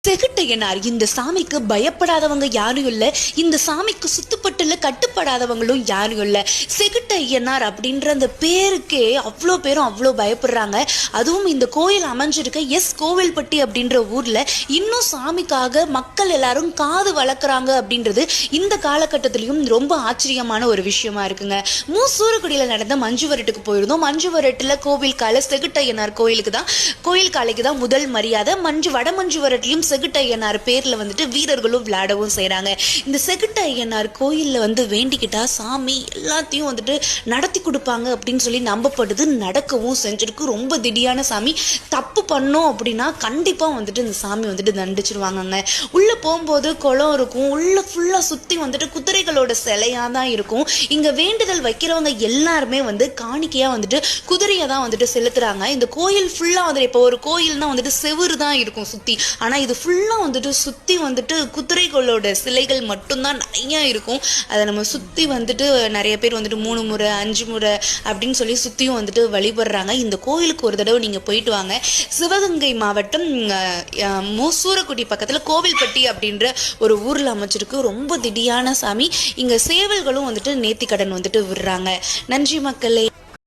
செகுட்டையனார் இந்த சாமிக்கு பயப்படாதவங்க யாரும் இல்லை. இந்த சாமிக்கு சுத்துப்பட்டுல கட்டுப்படாதவங்களும் யாரும் இல்லை. செகுட்டையனார் அப்படின்ற அந்த பேருக்கே அவ்வளோ பேரும் அவ்வளோ பயப்படுறாங்க. அதுவும் இந்த கோயில் அமைஞ்சிருக்க கோவில்பட்டி அப்படின்ற ஊர்ல இன்னும் சாமிக்காக மக்கள் எல்லாரும் காது வளர்க்குறாங்க அப்படின்றது இந்த காலகட்டத்திலையும் ரொம்ப ஆச்சரியமான ஒரு விஷயமா இருக்குங்க. மூசூரக்குடியில் நடந்த மஞ்சு வரட்டுக்கு போயிருந்தோம். மஞ்சு வரட்டுல கோவில் கால செகுட்டையனார் கோயில் காலைக்கு தான் முதல் மரியாதை. வடமஞ்சு வரட்டுலையும் செகுட்டையனார் பேர்ல வந்துட்டு வீரர்களும் விளையாடவும் செய்யறாங்க. இந்த செகுட்டையனார் கோயில்ல வேண்டிக்கிட்டா சாமி எல்லாத்தையும் நடத்தி கொடுப்பாங்க அப்படின்னு சொல்லி நம்பப்படுது. நடக்கவும் செஞ்சிருக்கு. ரொம்ப திடீரான சாமி. தப்பு பண்ணோம் அப்படின்னா கண்டிப்பா இந்த சாமி தண்டிச்சிருவாங்கங்க. உள்ள போகும்போது குளம் இருக்கும். உள்ள ஃபுல்லா சுத்தி குதிரைகளோட சிலையா தான் இருக்கும். இங்க வேண்டுதல் வைக்கிறவங்க எல்லாருமே காணிக்கையா குதிரையை தான் செலுத்துறாங்க. இந்த கோயில் ஃபுல்லா இப்போ ஒரு கோயில்னா செவுரு தான் இருக்கும் சுத்தி. ஆனா இது ஃபுல்லா சுத்தி குதிரைகளோட சிலைகள் மட்டும்தான் நிறைய இருக்கும். அதை நம்ம சுத்தி நிறைய பேர் 3 முறை 5 முறை அப்படின்னு சொல்லி சுத்தியும் வழிபடுறாங்க. இந்த கோயிலுக்கு ஒரு தடவை நீங்க போயிட்டு வாங்க. சிவகங்கை மாவட்டம் மூசூரக்குடி பக்கத்துல கோவில்பட்டி அப்படின்ற ஒரு ஊர்ல அமைச்சிருக்கு. ரொம்ப திடீரான சாமி. இங்க சேவல்களும் நேர்த்தி கடன் விடுறாங்க. நன்றி மக்களே.